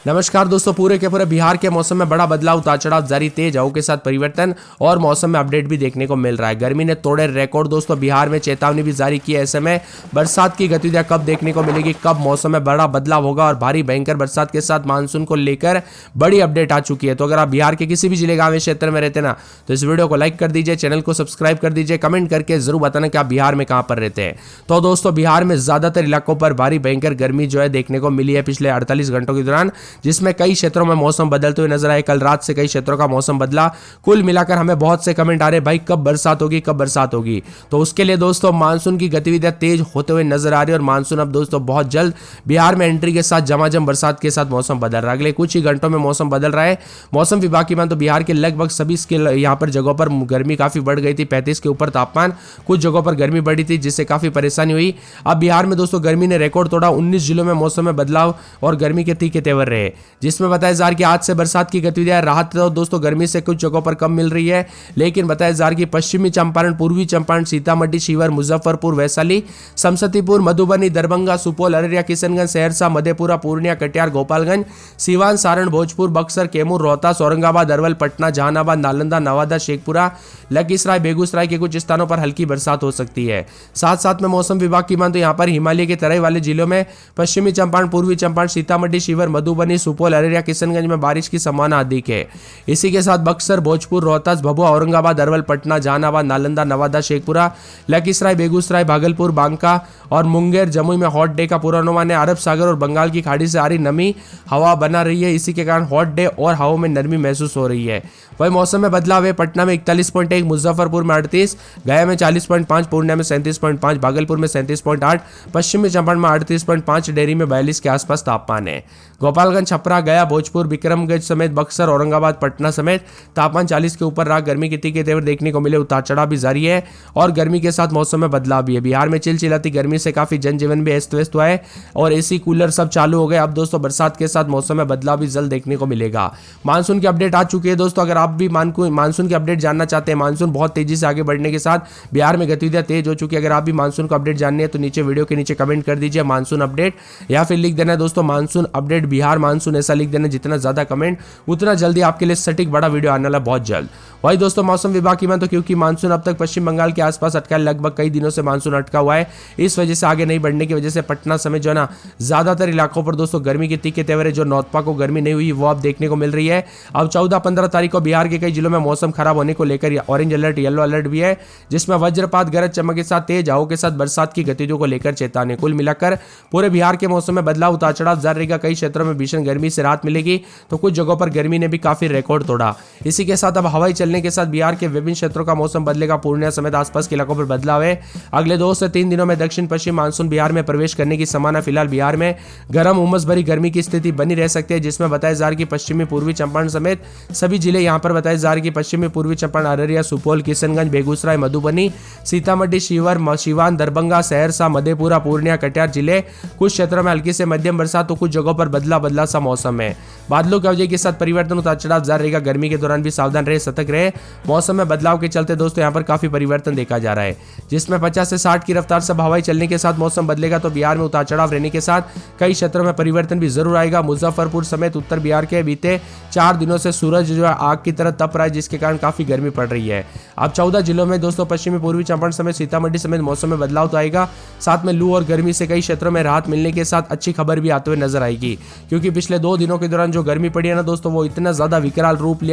नमस्कार दोस्तों, पूरे के पूरे बिहार के मौसम में बड़ा बदलाव, उतार चढ़ाव जारी, तेज हवाओं के साथ परिवर्तन और मौसम में अपडेट भी देखने को मिल रहा है। गर्मी ने तोड़े रिकॉर्ड दोस्तों। बिहार में चेतावनी भी जारी की है। ऐसे में बरसात की गतिविधियां कब देखने को मिलेगी, कब मौसम में बड़ा बदलाव होगा और भारी भयंकर बरसात के साथ मानसून को लेकर बड़ी अपडेट आ चुकी है। तो अगर आप बिहार के किसी भी जिले गांव क्षेत्र में रहते ना, तो इस वीडियो को लाइक कर दीजिए, चैनल को सब्सक्राइब कर दीजिए, कमेंट करके जरूर बताना कि आप बिहार में कहां पर रहते हैं। तो दोस्तों, बिहार में ज्यादातर इलाकों पर भारी भयंकर गर्मी जो है देखने को मिली है पिछले 48 घंटों के दौरान, जिसमें कई क्षेत्रों में मौसम बदलते हुए नजर आए। कल रात से कई क्षेत्रों का मौसम बदला। कुल मिलाकर हमें बहुत से कमेंट आ रहे, भाई कब बरसात होगी, कब बरसात होगी। तो उसके लिए दोस्तों मानसून की गतिविधियां तेज होते हुए नजर आ रही है और मानसून अब दोस्तों बहुत जल्द बिहार में एंट्री के साथ झमाझम बरसात के साथ मौसम बदल रहा है। अगले कुछ ही घंटों में मौसम बदल रहा है। मौसम विभाग की मान तो बिहार के लगभग सभी यहाँ पर जगहों पर गर्मी काफी बढ़ गई थी। 35 के ऊपर तापमान, कुछ जगहों पर गर्मी बढ़ी थी, जिससे काफी परेशानी हुई। अब बिहार में दोस्तों गर्मी ने रिकॉर्ड तोड़ा। 19 जिलों में मौसम में बदलाव और गर्मी के तीखे तेवर रहे, जिसमें बताया जा रहा है कि आज से बरसात की गतिविधियां राहत तो दोस्तों गर्मी से कुछ जगहों पर कम मिल रही है, लेकिन बताया जा रहा है कि पश्चिमी चंपारण, पूर्वी चंपारण, सीतामढ़ी, शिवहर, मुजफ्फरपुर, वैशाली, समस्तीपुर, मधुबनी, दरभंगा, सुपौल, अररिया, किशनगंज, सहरसा, मधेपुरा, पूर्णिया, कटिहार, गोपालगंज, सीवान, सारण, भोजपुर, बक्सर, कैमूर, रोहतास, औरंगाबाद, अरवल, पटना, जहानाबाद, नालंदा, नवादा, शेखपुरा, लखीसराय, बेगूसराय के कुछ स्थानों पर हल्की बरसात हो सकती है। साथ साथ में मौसम विभाग की मान तो यहाँ पर हिमालय के तराई वाले जिलों में पश्चिमी चंपारण, पूर्वी चंपारण, सीतामढ़ी, शिवहर, मधुबनी, सुपौल, अररिया, किशनगंज में बारिश की संभावना अधिक है। इसी के साथ बक्सर, भोजपुर, रोहतास, भभुआ, औरंगाबाद, अरवल, पटना, जहानाबाद, नालंदा, नवादा, शेखपुरा, लखीसराय, बेगूसराय, भागलपुर, बांका और मुंगेर, जमुई में हॉट डे का पूर्वानुमान है। अरब सागर और बंगाल की खाड़ी से आ रही नमी हवा बना रही है। इसी के कारण हॉट डे और हवा में नरमी महसूस हो रही है। वही मौसम में बदलाव है। पटना में 41.1, मुजफ्फरपुर में 38, गया में 40.5, पूर्णिया में 37.5, भागलपुर में 37.8, पश्चिमी चंपारण में 38.5, डेहरी में 42 के आसपास तापमान है। गोपालगंज, छपरा, गया, भोजपुर, विक्रमगंज समेत बक्सर, औरंगाबाद, पटना समेत तापमान 40 के ऊपर रहा। गर्मी के तीखे तेवर देखने को मिले। उतार चढ़ाव भी जारी है और गर्मी के साथ मौसम में बदलाव भी है। बिहार में चिलचिलाती गर्मी से काफी जनजीवन भी अस्त व्यस्त हुआ है और एसी, कूलर सब चालू हो गए। अब दोस्तों बरसात के साथ मौसम में बदलाव भी जल्द देखने को मिलेगा। मानसून की अपडेट आ चुकी है दोस्तों। अगर आप भी मानसून की अपडेट जानना चाहते हैं, मानसून बहुत तेजी से आगे बढ़ने के साथ बिहार में गतिविधियां तेज हो चुकी है। अगर आप भी मानसून का अपडेट जाननी है तो नीचे वीडियो के नीचे कमेंट कर दीजिए मानसून अपडेट, या फिर लिख देना है दोस्तों मानसून अपडेट बिहार मानसून, ऐसा लिख देना। जितना ज्यादा कमेंट उतना जल्दी आपके लिए सटीक बड़ा वीडियो आने वाला बहुत जल्द। वही दोस्तों मौसम विभाग की मान तो क्योंकि मानसून अब तक पश्चिम बंगाल के आसपास अटका है, लगभग कई दिनों से मानसून अटका हुआ है। इस वजह से आगे नहीं बढ़ने की वजह से पटना समेत जो है ना ज्यादातर इलाकों पर दोस्तों गर्मी के तीखे तेवर है। जो नौतपा को गर्मी नहीं हुई वो अब देखने को मिल रही है। अब 14-15 तारीख को बिहार के कई जिलों में मौसम खराब होने को लेकर ऑरेंज अलर्ट, येलो अलर्ट भी है, जिसमें वज्रपात, गरज चमक के साथ तेज हवाओं के साथ बरसात की गतिविधियों को लेकर चेतावनी। कुल मिलाकर पूरे बिहार के मौसम में बदलाव, उतार चढ़ाव जारी रहेगा। कई क्षेत्रों में भीषण गर्मी से राहत मिलेगी तो कुछ जगहों पर गर्मी ने भी काफी रिकॉर्ड तोड़ा। इसी के साथ अब हवाई चलने के साथ बिहार के विभिन्न क्षेत्रों का मौसम बदलेगा। पूर्णिया समेत आसपास के इलाकों पर बदलाव है। अगले 2 से 3 दिनों में दक्षिण पश्चिम मानसून बिहार में प्रवेश करने की संभावना। फिलहाल बिहार में गर्म उमस भरी गर्मी की स्थिति बनी रह सकती है, जिसमें बताया जा रहा है कि पश्चिमी पूर्वी चंपारण समेत सभी जिले यहां पर बताया जा रहा है कि पश्चिमी पूर्वी चंपारण, अररिया, सुपौल, किशनगंज, बेगूसराय, मधुबनी, सीतामढ़ी, शिवहर, सिवान, दरभंगा, सहरसा, मधेपुरा, पूर्णिया, कटिहार जिले कुछ क्षेत्रों में हल्की से मध्यम बरसात तो कुछ जगहों पर बदला सा मौसम है। बादलों की वजह के साथ परिवर्तन, उतार चढ़ाव जारी रहेगा। गर्मी के दौरान भी सावधान रहे, सतर्क रहे। मौसम में बदलाव के चलते दोस्तों यहाँ पर काफी परिवर्तन देखा जा रहा है, जिसमें 50 से 60 की रफ्तार से हवाई चलने के साथ मौसम बदलेगा। तो बिहार में उतार चढ़ाव रहने के साथ कई क्षेत्रों में परिवर्तन भी जरूर आएगा। मुजफ्फरपुर समेत उत्तर बिहार के बीते 4 दिनों से सूरज जो है आग की तरह तप रहा है, जिसके कारण काफी गर्मी पड़ रही है। अब 14 जिलों में दोस्तों पश्चिमी पूर्वी चंपारण समेत सीतामढ़ी समेत मौसम में बदलाव तो आएगा। साथ में लू और गर्मी से कई क्षेत्रों में राहत मिलने के साथ अच्छी खबर भी आते हुए नजर आएगी, क्योंकि पिछले 2 दिनों के दौरान जो गर्मी पड़ी है ना दोस्तों, वो इतना ज्यादा विकराल रूप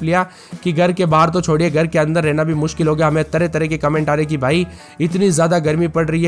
लिया कि घर के बाहर तो छोड़िए, घर के अंदर रहना भी मुश्किल हो गया। हमें तरह तरह के कमेंट आ रहे कि भाई इतनी ज्यादा गर्मी पड़ रही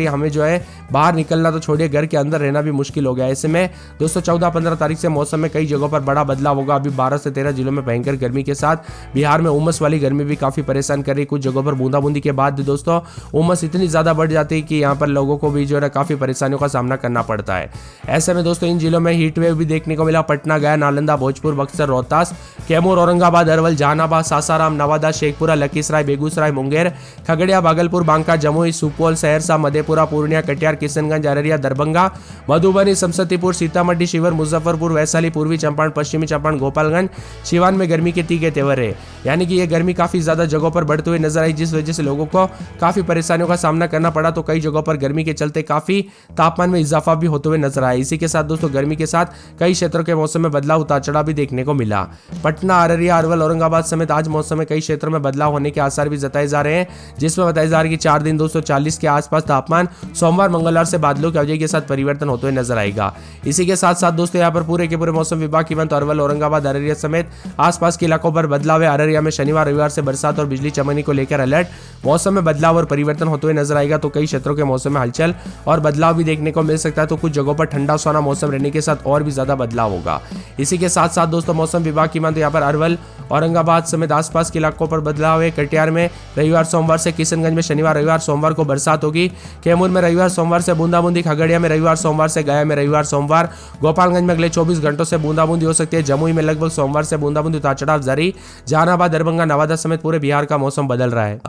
है, हमें जो है बाहर निकलना तो छोड़िए, घर के अंदर रहना भी मुश्किल हो गया। ऐसे में दोस्तों 14-15 तारीख से मौसम में कई जगहों पर बड़ा बदलाव होगा। अभी 12 से 13 जिलों में भयंकर गर्मी के साथ बिहार में उमस वाली गर्मी भी काफी परेशान कर रही है। कुछ जगहों पर बूंदाबूंदी के बाद दोस्तों उमस इतनी ज्यादा बढ़ जाती है कि यहाँ पर लोगों को भी जो है काफी परेशानियों का सामना करना पड़ता है। ऐसे में दोस्तों इन जिलों में हीट वेव भी देखने को मिला। पटना, गया, नालंदा, भोजपुर, बक्सर, रोहतास, कैमूर, औरंगाबाद, अरवल, जहानाबाद, सासाराम, नवादा, शेखपुरा, लखीसराय, बेगूसराय, मुंगेर, खगड़िया, भागलपुर, बांका, जमुई, सुपौल, सहरसा, मधेपुरा, पूर्णिया, कटिहार, किशनगंज, अररिया, दरभंगा, मधुबनी, समस्तीपुर, सीतामढ़ी, शिवहर, मुजफ्फरपुर, वैशाली, पूर्वी चंपारण, पश्चिमी चंपारण, गोपालगंज, सिवान में गर्मी के तीखे तेवर है। यानी कि ये गर्मी काफी ज्यादा जगहों पर बढ़ते हुए नजर आई, जिस वजह से लोगों को काफी परेशानियों का सामना करना पड़ा। तो कई जगहों पर गर्मी के चलते काफी तापमान में इजाफा भी होते हुए नजर रहा है। इसी के साथ दोस्तों गर्मी के साथ कई क्षेत्रों के मौसम में बदलाव उतार चढ़ाव भी देखने को मिला। पटना, अररिया, अरवल, औरंगाबाद समेत आज मौसम में कई क्षेत्रों में बदलाव होने के आसार भी जताए जा रहे हैं, जिसमें बताया जा रहा है कि 4 दिन दोस्तों 40 के आसपास तापमान सोमवार मंगलवार से बादलों की अवधि के साथ परिवर्तन होते हुए नजर आएगा। इसी के साथ साथ दोस्तों यहाँ पर पूरे के पूरे मौसम विभाग की बात अरवल, औरंगाबाद, अररिया समेत आसपास के इलाकों पर बदलाव है। अररिया में शनिवार रविवार से बरसात और बिजली चमकने को लेकर अलर्ट। मौसम में बदलाव और परिवर्तन होते हुए नजर आएगा, तो कई क्षेत्रों के मौसम में हलचल और बदलाव भी देखने को मिल सकता है। तो कुछ जगहों पर ठंडा सुहाना मौसम रहने के साथ और भी ज्यादा बदलाव होगा। इसी के साथ साथ दोस्तों मौसम विभाग की माने तो यहाँ पर अरवल, औरंगाबाद समेत आसपास के इलाकों पर बदलाव है। कटिहार में रविवार सोमवार से, किशनगंज में शनिवार रविवार सोमवार को बरसात होगी। कैमूर में रविवार सोमवार से बूंदाबूंदी, खगड़िया में रविवार सोमवार से, गया में रविवार सोमवार, गोपालगंज में अगले 24 घंटों से बूंदाबूंदी हो सकती है। जमुई में लगभग सोमवार से बूंदाबूंदी उतार चढ़ाव जारी। जहानाबाद, दरभंगा, नवादा समेत पूरे बिहार का मौसम बदल रहा है।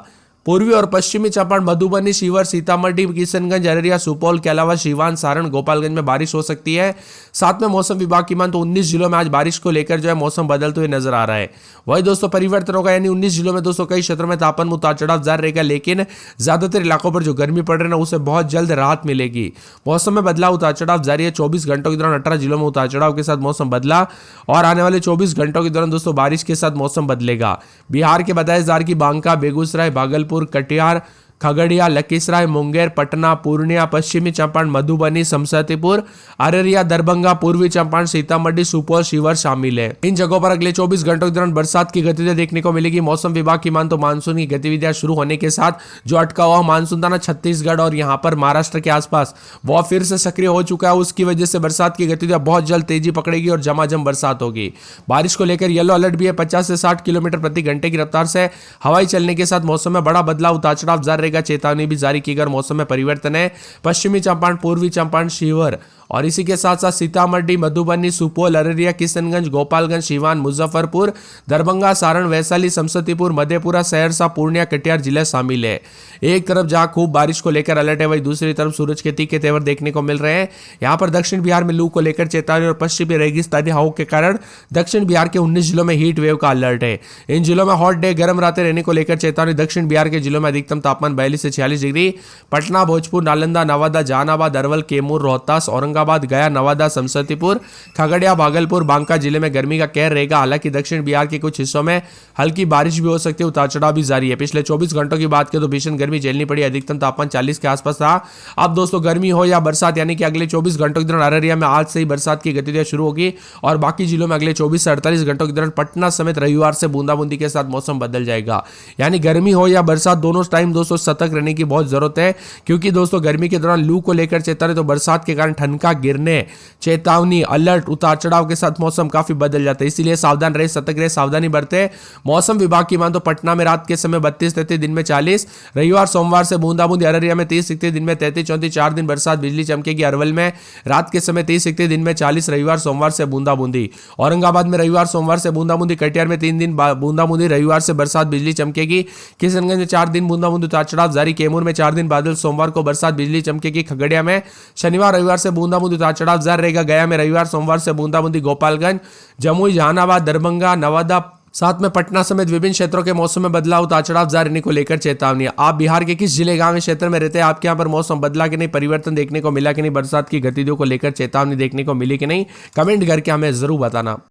पूर्वी और पश्चिमी चंपारण, मधुबनी, शिवहर, सीतामढ़ी, किशनगंज, अररिया, सुपौल के अलावा सीवान, सारण, गोपालगंज में बारिश हो सकती है। साथ में मौसम विभाग की मान तो 19 जिलों में आज बारिश को लेकर जो है मौसम बदलते हुए नजर आ रहा है। वही दोस्तों परिवर्तन होगा, यानी 19 जिलों में दोस्तों कई क्षेत्रों में तापमान में उतार चढ़ाव जारी रहेगा, लेकिन ज्यादातर इलाकों पर जो गर्मी पड़ रही है उसे बहुत जल्द राहत मिलेगी। मौसम में बदलाव उतार चढ़ाव जारी है। 24 घंटों के दौरान 18 जिलों में उतार चढ़ाव के साथ मौसम बदला और आने वाले 24 घंटों के दौरान दोस्तों बारिश के साथ मौसम बदलेगा। बिहार के बताया जा रहा है कि बांका, बेगूसराय, भागलपुर, कटिहार, खगड़िया, लखीसराय, मुंगेर, पटना, पूर्णिया, पश्चिमी चंपारण, मधुबनी, समस्तीपुर, अररिया, दरभंगा, पूर्वी चंपारण, सीतामढ़ी, सुपौल, शिवहर शामिल है। इन जगहों पर अगले 24 घंटों के दौरान बरसात की गतिविधियां देखने को मिलेगी। मौसम विभाग की मान तो मानसून की गतिविधियां शुरू होने के साथ जो अटका हुआ मानसून था ना छत्तीसगढ़ और यहाँ पर महाराष्ट्र के आसपास, वह फिर से सक्रिय हो चुका है। उसकी वजह से बरसात की गतिविधियां बहुत जल्द तेजी पकड़ेगी और झमाझम बरसात होगी। बारिश को लेकर येलो अलर्ट भी है। 50 से 60 किलोमीटर प्रति घंटे की रफ्तार से हवाई चलने के साथ मौसम में बड़ा बदलाव उतार चढ़ाव जारी रहेगा। चेतावनी भी जारी की गई। मौसम में परिवर्तन है। पश्चिमी चंपारण, पूर्वी चंपारण, शिवहर और इसी के साथ साथ सीतामढ़ी, मधुबनी, सुपौल, अररिया, किशनगंज, गोपालगंज, सीवान, मुजफ्फरपुर, दरभंगा, सारण, वैशाली, समस्तीपुर, मधेपुरा, सहरसा, पूर्णिया, कटिहार जिले शामिल है। एक तरफ जहां खूब बारिश को लेकर अलर्ट है, वहीं दूसरी तरफ सूरज के तीखे तेवर देखने को मिल रहे हैं। यहां पर दक्षिण बिहार में लू को लेकर चेतावनी और पश्चिमी रेगिस्तानी हवाओं के कारण दक्षिण बिहार के 19 जिलों में हीट वेव का अलर्ट है। इन जिलों में हॉट डे, गर्म रातें रहने को लेकर चेतावनी। दक्षिण बिहार के जिलों में अधिकतम तापमान 42 से 46 डिग्री। पटना, भोजपुर, नालंदा, नवादा, जहानाबाद, अरवल, कैमूर, रोहतास, औरंगाबाद, गया, नवादा, समस्तीपुर, खगड़िया, भागलपुर, बांका जिले में गर्मी का कहर रहेगा। हालांकि दक्षिण बिहार के कुछ हिस्सों में हल्की बारिश भी हो सकती है। उतार चढ़ाव भी जारी है। पिछले 24 घंटों की बात करें तो भीषण गर्मी झेलनी पड़ी। अधिकतम तापमान 40 के आसपास था। अब दोस्तों गर्मी हो या बरसात, यानी कि अगले 24 घंटों के दौरान अररिया में आज से ही बरसात की गतिविधियां शुरू होगी और बाकी जिलों में अगले 24 से 48 घंटों के दौरान पटना समेत रविवार से बूंदाबूंदी के साथ मौसम बदल जाएगा। यानी गर्मी हो या बरसात, दोनों टाइम दोस्तों सतर्क रहने की बहुत जरूरत है, क्योंकि दोस्तों गर्मी के दौरान लू को लेकर चेतावनी, तो बरसात के कारण ठनका गिरने, चेतावनी, अलर्ट, उतार चढ़ाव के साथ मौसम काफी बदल जाता है। इसीलिए सावधान रहे, सतर्क रहे, सावधानी बरते। मौसम विभाग की मान तो पटना में रात के समय 32-33, दिन में 40, रविवार सोमवार से बूंदाबूंदी, अररिया में 30-31, दिन में 33-34, 4 दिन बरसात, बिजली चमकेगी। अरवल में रात के समय 30-31, दिन में 40, रविवार सोमवार से बूंदाबूंदी। औरंगाबाद में रविवार सोमवार से बूंदाबूंदी। कटिहार में 3 दिन बूंदाबूंदी, रविवार से बरसात, बिजली चमकेगी। किशनगंज में 4 दिन बूंदाबूंदी, उतार चढ़ाव जारी। कैमूर में 4 दिन बादल, सोमवार को बरसात, बिजली चमकेगी। खगड़िया में शनिवार रविवार से बूंदाबूंदी, उतार चढ़ाव जारी रहेगा। गया में रविवार सोमवार से बूंदाबूंदी। गोपालगंज, जमुई, जहानाबाद, दरभंगा, नवादा, साथ में पटना समेत विभिन्न क्षेत्रों के मौसम में बदलाव, उतार चढ़ाव जारी रहने को लेकर चेतावनी। आप बिहार के किस जिले, गांव, क्षेत्र में रहते हैं? आपके यहाँ पर मौसम बदला कि नहीं, परिवर्तन देखने को मिला कि नहीं, बरसात की गतिविधियों को लेकर चेतावनी देखने को मिली कि नहीं, कमेंट करके हमें जरूर बताना।